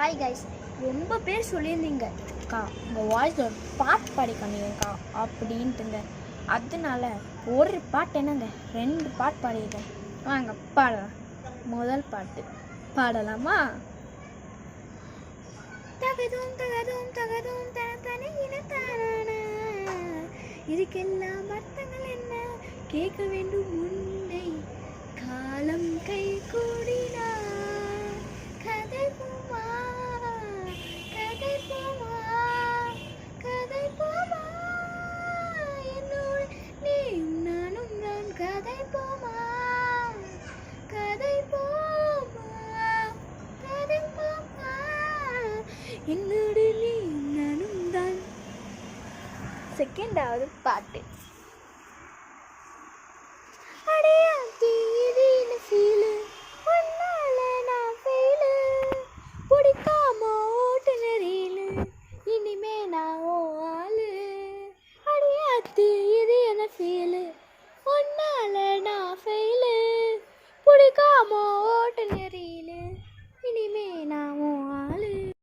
Hi guys, ரொம்ப பேர் சொல்லியிருந்தீங்க அக்கா உங்கள் வாய்ஸில் ஒரு பாட்டு பாடி காமிங்கக்கா அப்படின்ட்டுங்க. அதனால ஒரு பாட்டு என்னங்க 2 பாட்டு பாடியிருக்கேன். வாங்க பாடலாம். முதல் பாட்டு பாடலாமா? தகதும் தகதும் தகதும் தனி இனத்தான இதுக்கெல்லாம் அர்த்தங்கள் என்ன கேட்க வேண்டும் முன்னை காலம் கை கூடினார் கதை போமா கதை போமா கதை போமா என்னோடு நீயும் நானும் தான் கதை போமா கதை போமா கதை போமா என்னோடு நீயும் நானும் தான். செகண்டாவது பாட்டு இனிமே நான் ஓ ஆளு அடியாத்து இது என்ன ஃபீலு ஒன்னால நான் ஃபெயிலு பிடிக்காம ஓட்டு நெறியிலு இனிமே நான்